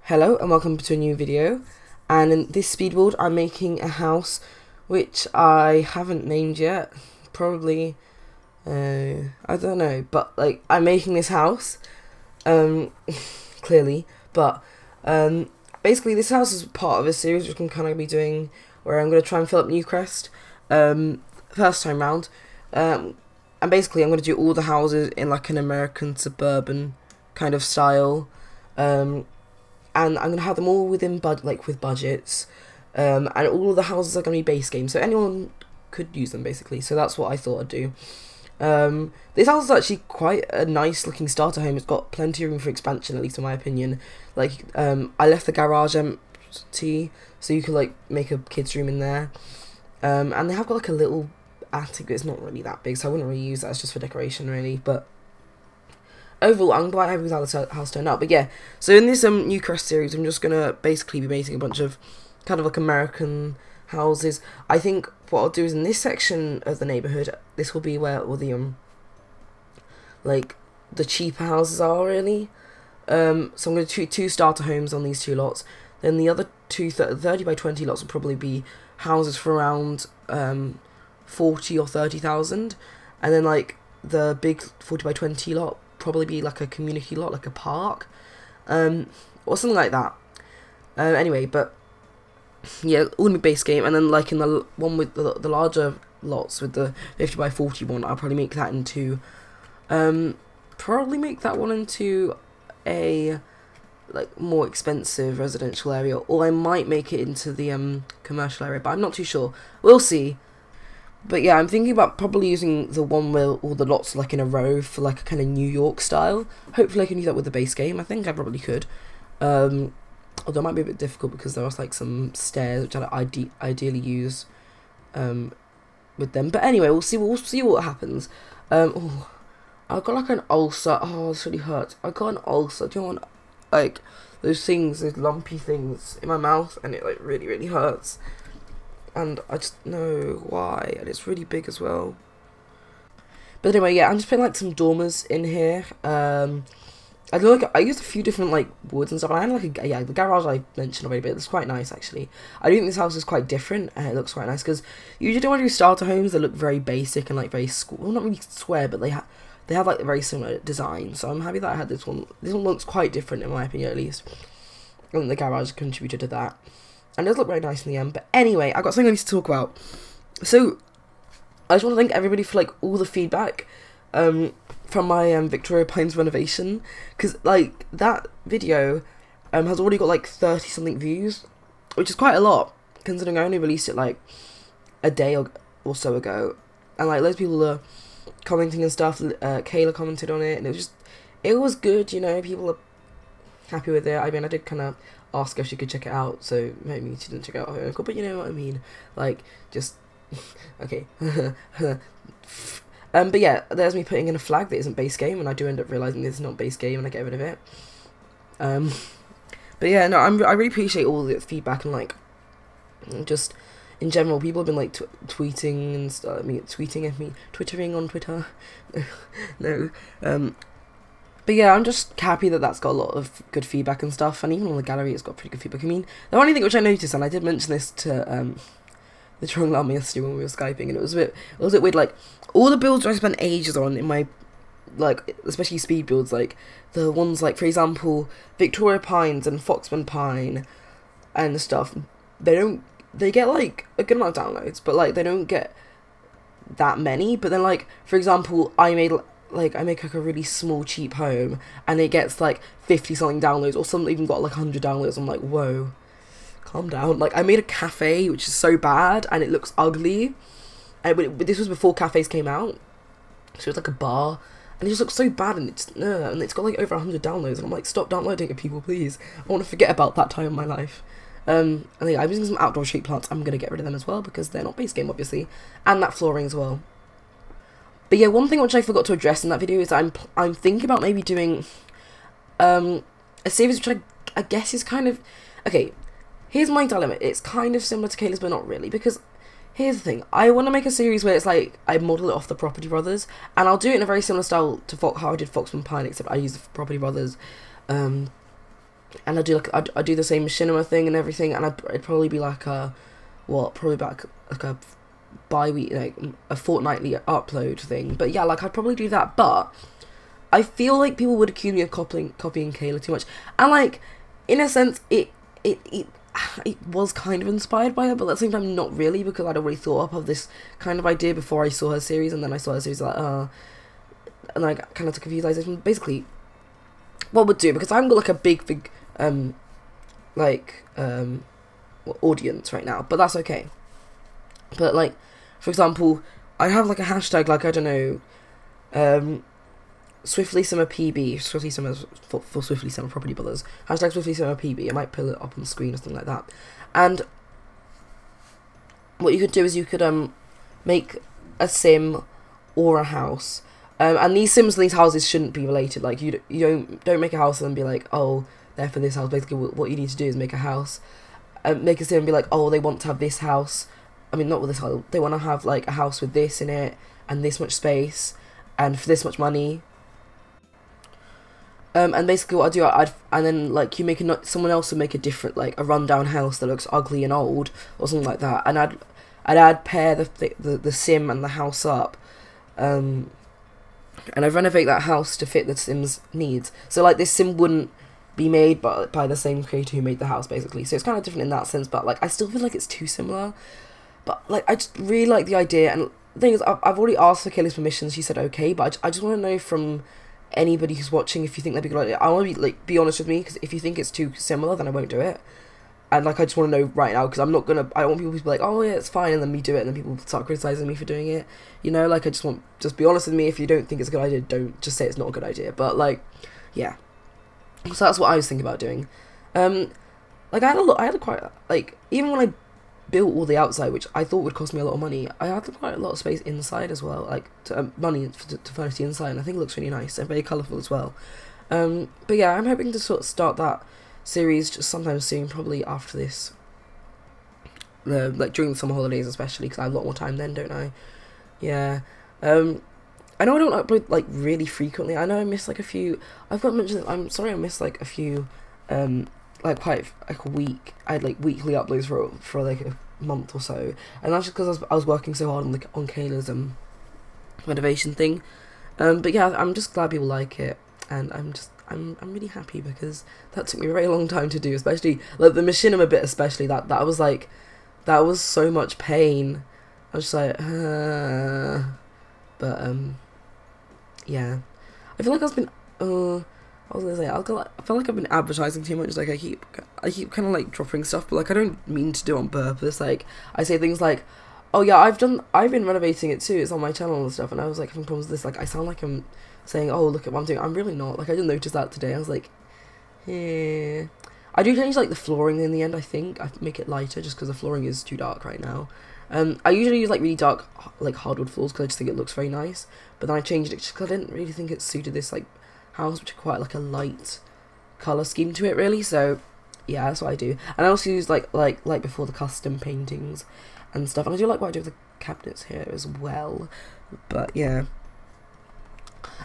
Hello and welcome to a new video, and in this speed build I'm making a house which I haven't named yet. Probably I don't know, but like I'm making this house clearly, but basically this house is part of a series which I'm kind of be doing where I'm going to try and fill up Newcrest first time round, and basically I'm going to do all the houses in like an American suburban kind of style, and I'm going to have them all within with budgets, and all of the houses are going to be base game, so anyone could use them basically, so that's what I thought I'd do. This house is actually quite a nice looking starter home. It's got plenty of room for expansion, at least in my opinion. Like, I left the garage empty, so you could like make a kid's room in there, and they have got like a little attic, but it's not really that big, so I wouldn't really use that. It's just for decoration really, but overall, I'm quite happy with how the house turned out. But yeah, so in this Newcrest series, I'm just gonna basically be making a bunch of kind of like American houses. I think what I'll do is in this section of the neighborhood, this will be where all the like the cheaper houses are really. So I'm gonna do two starter homes on these two lots. Then the other two 30 by 20 lots will probably be houses for around 40 or 30,000, and then like the big 40 by 20 lot probably be like a community lot, like a park, or something like that. Anyway, but yeah, all in the base game, and then like in the one with the larger lots with the 50 by 40 one, I'll probably make that into a like more expensive residential area, or I might make it into the commercial area, but I'm not too sure. We'll see. But yeah, I'm thinking about probably using the one where all the lots are like in a row for like a kind of New York style. Hopefully I can do that with the base game. I think I probably could. Although it might be a bit difficult because there was like some stairs which I'd ideally use with them. But anyway, we'll see what happens. Oh, I got like an ulcer. Oh, this really hurts. I got an ulcer. Do you want like those lumpy things in my mouth, and it like really hurts. And I just know why, and it's really big as well. But anyway, yeah, I'm just putting like some dormers in here. I used a few different like woods and stuff. And I had like the garage I mentioned already, but it's quite nice actually. I do think this house is quite different, and it looks quite nice because usually when I do starter homes, they look very basic and like very well, not really square, but they have like a very similar design. So I'm happy that I had this one. This one looks quite different in my opinion, at least. And the garage contributed to that. And it does look very nice in the end. But anyway, I got something I need to talk about. So, I just want to thank everybody for like all the feedback from my Victoria Pines renovation. Because like that video has already got like 30 something views, which is quite a lot considering I only released it like a day or so ago. And like loads of people are commenting and stuff. Kayla commented on it, and it was good, you know, people are happy with it. I mean, I did kind of ask if she could check it out, so maybe she didn't check it out her uncle, but you know what I mean, like, just, okay, but yeah, there's me putting in a flag that isn't base game, and I do end up realising this is not base game, and I get rid of it, but yeah, no, I really appreciate all the feedback, and like, just, in general, people have been like tweeting and stuff, tweeting at me, twittering on Twitter, no, but yeah, I'm just happy that that's got a lot of good feedback and stuff, and even on the gallery it's got pretty good feedback. I mean, the only thing which I noticed, and I did mention this to the Drunk Llama yesterday when we were Skyping, and it was a bit weird, like, all the builds I spent ages on in my, like, especially speed builds, like, the ones, like, for example, Victoria Pines and Foxman Pine and stuff, they get, like, a good amount of downloads, but, like, they don't get that many, but then, like, for example, I make like a really small cheap home and it gets like 50 something downloads, or some even got like 100 downloads. I'm like, whoa, calm down. Like, I made a cafe which is so bad and it looks ugly, and this was before cafes came out, so it's like a bar and it just looks so bad, and it's got like over 100 downloads, and I'm like, stop downloading it, people, please. I want to forget about that time in my life. I think I'm using some outdoor street plants. I'm gonna get rid of them as well because they're not base game, obviously, and that flooring as well. But yeah, one thing which I forgot to address in that video is I'm thinking about maybe doing a series which I guess is kind of, okay, here's my dilemma. It's kind of similar to Kayla's, but not really, because here's the thing. I want to make a series where it's like I model it off the Property Brothers, and I'll do it in a very similar style to how I did Foxman Pine, except I use the Property Brothers and I do like I do the same machinima thing and everything, and it'd probably be like a probably like a bi-week, like a fortnightly upload thing. But yeah, like I'd probably do that, but I feel like people would accuse me of copying Kayla too much, and like in a sense it was kind of inspired by her, but at the same time not really, because I'd already thought up of this kind of idea before I saw her series, and then I saw her series like and I kind of took a few ideas. Basically what would do, because I haven't got like a big audience right now, but that's okay. But like, for example, I have like a hashtag, like I don't know, Swiftly Summer PB, Swiftly Summer for Swiftly Summer Property Brothers, hashtag Swiftly Summer PB. I might pull it up on the screen or something like that. And what you could do is you could make a sim or a house, and these sims and these houses shouldn't be related. Like you don't make a house and then be like, oh, they're for this house. Basically what you need to do is make a house, make a sim and be like, oh, they want to have this house. I mean, not with this house, they want to have like a house with this in it and this much space and for this much money. And basically what and then like you make someone else would make a different, like a rundown house that looks ugly and old or something like that, and I'd pair the sim and the house up, and I'd renovate that house to fit the sim's needs. So like this sim wouldn't be made by the same creator who made the house, basically. So it's kind of different in that sense, but like I still feel like it's too similar. But like I just really like the idea, and the thing is, I've already asked for Kayla's permission. She said okay, but I just want to know from anybody who's watching if you think that'd be a good idea. I want to be honest with me, because if you think it's too similar, then I won't do it. And like I just want to know right now, because I don't want people to be like, oh yeah, it's fine, and then me do it, and then people start criticizing me for doing it. You know, like I just be honest with me. If you don't think it's a good idea, don't just say it's not a good idea. But like, yeah. So that's what I was thinking about doing. Like I had quite, like, even when I built all the outside, which I thought would cost me a lot of money, I had quite a lot of space inside as well, like money to furnish the inside, and I think it looks really nice and very colourful as well. But yeah, I'm hoping to sort of start that series just sometime soon, probably after this, like during the summer holidays especially, because I have a lot more time then, don't I? Yeah. I know I don't upload like really frequently. I know I miss like a few. I've got to mention that I'm sorry I missed like a few, like quite like a week. I had like weekly uploads for like a month or so, and that's just because I was working so hard on Kayla's renovation thing. But yeah, I'm just glad people like it, and I'm really happy, because that took me a very long time to do, especially like the machinima bit, especially that was so much pain. I was just like, but yeah, I feel like I feel like I've been advertising too much. Like I keep kind of like dropping stuff, but like I don't mean to do it on purpose. Like I say things like, oh yeah, I've been renovating it too, it's on my channel and stuff, and I was like having problems with this, like I sound like I'm saying, oh look at what I'm doing. I'm really not. Like I didn't notice that today. I was like, yeah. I do change like the flooring in the end. I think I make it lighter just because the flooring is too dark right now. I usually use like really dark like hardwood floors because I just think it looks very nice, but then I changed it just because I didn't really think it suited this like house, which is quite like a light colour scheme to it really. So yeah, that's what I do. And I also use like before the custom paintings and stuff, and I do like what I do with the cabinets here as well. But yeah,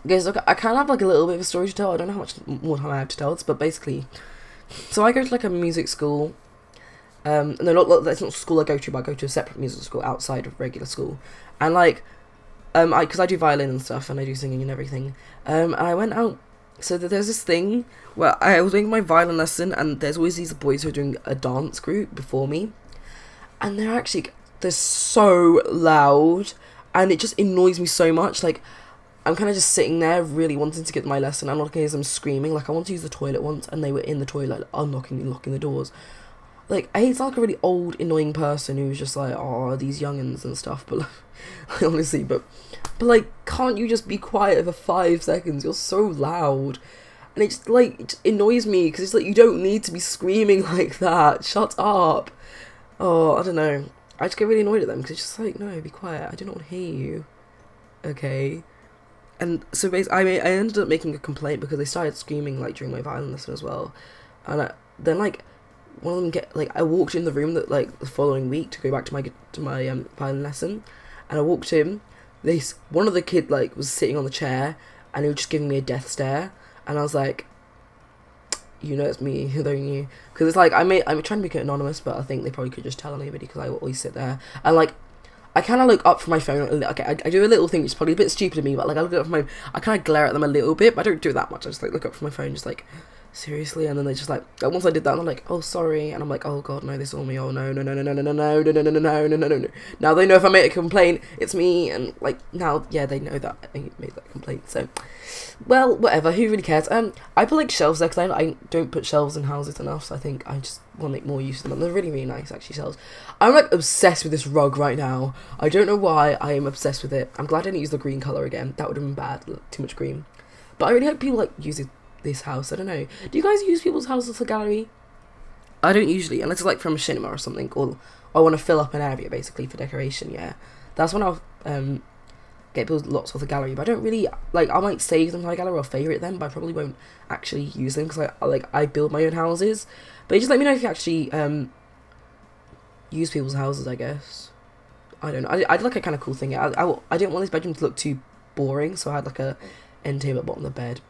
okay, so I kind of have like a little bit of a story to tell. I don't know how much more time I have to tell this, but basically, so I go to like a music school. No, that's not school I go to, but I go to a separate music school outside of regular school. And like, because I do violin and stuff, and I do singing and everything. And I went out, so there's this thing where I was doing my violin lesson, and there's always these boys who are doing a dance group before me, and they're so loud, and it just annoys me so much. Like, I'm kind of just sitting there really wanting to get my lesson, and all I can hear is them screaming. Like, I want to use the toilet once, and they were in the toilet unlocking and locking the doors. Like, I hate to sound like a really old, annoying person who's just like, oh, these youngins and stuff, but like, honestly, but like, can't you just be quiet for 5 seconds? You're so loud. And it just annoys me, because it's like, you don't need to be screaming like that. Shut up. Oh, I don't know. I just get really annoyed at them, because it's just like, no, be quiet. I do not want to hear you. Okay. And so basically, I ended up making a complaint because they started screaming, like, during my violin lesson as well. And then, like, one of them I walked in the room that like the following week to go back to my violin lesson, and I walked in. One of the kid like was sitting on the chair, and he was just giving me a death stare, and I was like, you know it's me, don't you? Because it's like, I'm trying to make it anonymous, but I think they probably could just tell anybody, because I always sit there, and like, I kind of look up from my phone. Okay, I do a little thing, it's probably a bit stupid of me, but like, I look up from my, I kind of glare at them a little bit, but I don't do that much. I just like look up from my phone, just like, seriously, and then they just like, once I did that, and I'm like, oh, sorry, and I'm like, oh god, no, they saw me, oh no, no, no, no, no, no, no, no, no, no, no, no, no, no, no. Now they know if I make a complaint, it's me, and like, now, yeah, they know that I made that complaint, so, well, whatever, who really cares? I put like shelves there, because I don't put shelves in houses enough, so I think I just want to make more use of them, and they're really, really nice, actually, shelves. I'm like obsessed with this rug right now. I don't know why I am obsessed with it. I'm glad I didn't use the green colour again, that would have been bad, too much green, but I really hope people like use this house. I don't know. Do you guys use people's houses for gallery? I don't usually, unless it's like from a cinema or something, or I want to fill up an area basically for decoration. Yeah, that's when I'll get people's lots of the gallery. But I don't really like. I might save them to my gallery or favorite them, but I probably won't actually use them, because I build my own houses. But just let me know if you actually use people's houses. I guess I don't know. I'd like a kind of cool thing. I didn't want this bedroom to look too boring, so I had like a end table at the bottom of the bed.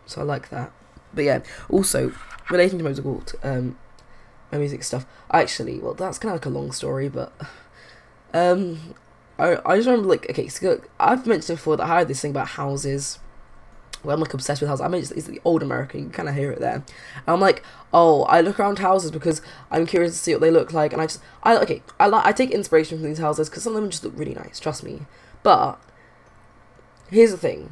So I like that. But yeah, also, relating to my music stuff, actually, well, that's kind of like a long story, but, I just remember, like, okay, so I've mentioned before that I had this thing about houses, where I'm, like, obsessed with houses. I mean, it's the old American, you kind of hear it there, and I'm like, oh, I look around houses because I'm curious to see what they look like, and I take inspiration from these houses, because some of them just look really nice, trust me, but, here's the thing,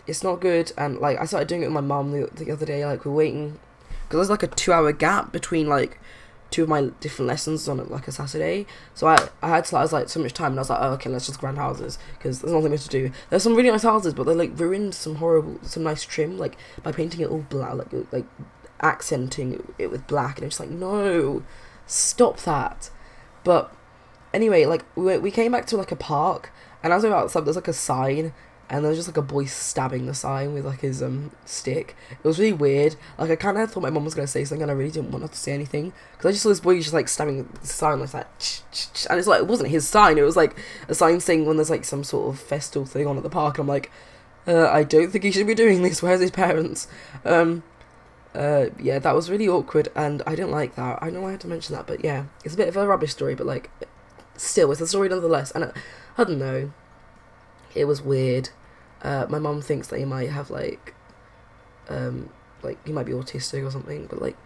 it's not good, and like I started doing it with my mum the other day. Like, we're waiting because there's like a 2-hour gap between like 2 of my different lessons on like a Saturday. So I had to, I was like, so much time, and I was like, oh, okay, let's just grind houses, because there's nothing else to do. There's some really nice houses, but they like ruined some nice trim, like by painting it all black, like accenting it with black, and it's just like, no, stop that. But anyway, like we came back to like a park, and as we were outside, there's like a sign. And there was just like a boy stabbing the sign with like his stick. It was really weird. Like, I kind of thought my mum was gonna say something, and I really didn't want her to say anything, because I just saw this boy just like stabbing the sign like that, and it's like, it wasn't his sign. It was like a sign saying when there's like some sort of festival thing on at the park. And I'm like, I don't think he should be doing this. Where's his parents? Yeah, that was really awkward, and I didn't like that. I don't know why I had to mention that, but yeah, it's a bit of a rubbish story, but like, still, it's a story nonetheless. And I don't know. It was weird. My mum thinks that he might have like he might be autistic or something, but like,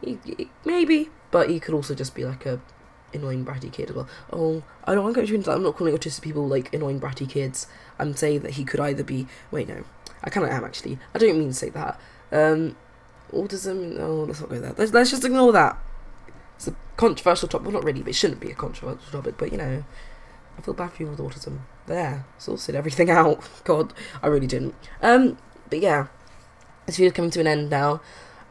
he maybe, but he could also just be like a annoying bratty kid as well. Oh, I don't want to go into that. I'm not calling autistic people like annoying bratty kids. I'm saying that he could either be, wait, no, I kind of am actually. I don't mean to say that. Autism. Oh, let's not go there. Let's just ignore that. It's a controversial topic. Well, not really, but it shouldn't be a controversial topic. But you know, I feel bad for people with autism. There, sorted everything out. God, I really didn't. But yeah, this video's coming to an end now.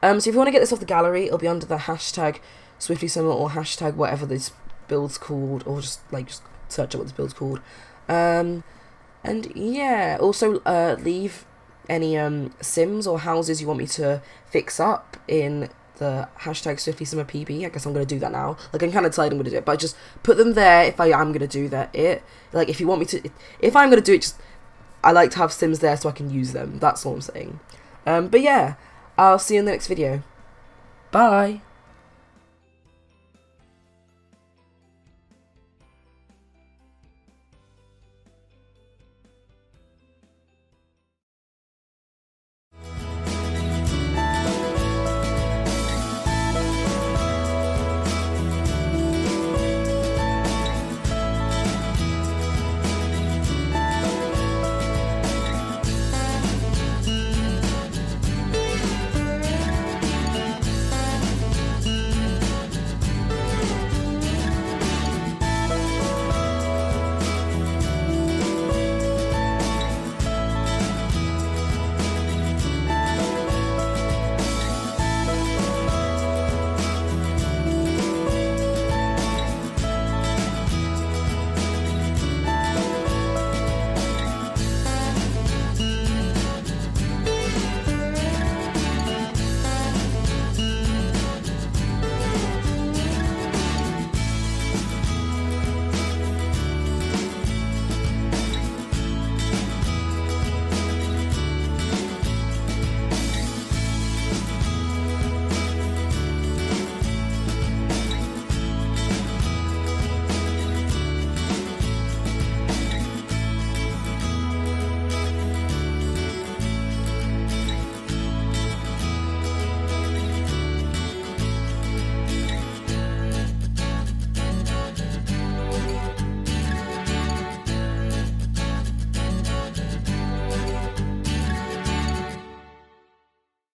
So if you want to get this off the gallery, it'll be under the hashtag SwiftlySummer or hashtag whatever this build's called, or just search up what this build's called. And yeah, also leave any sims or houses you want me to fix up in the hashtag SwiftlySummerPB. I guess I'm going to do that now. Like, I'm kind of deciding I'm going to do it, but just put them there if I am going to do that. Like, if you want me to, if I'm going to do it, I like to have sims there so I can use them. That's all I'm saying. But yeah, I'll see you in the next video. Bye!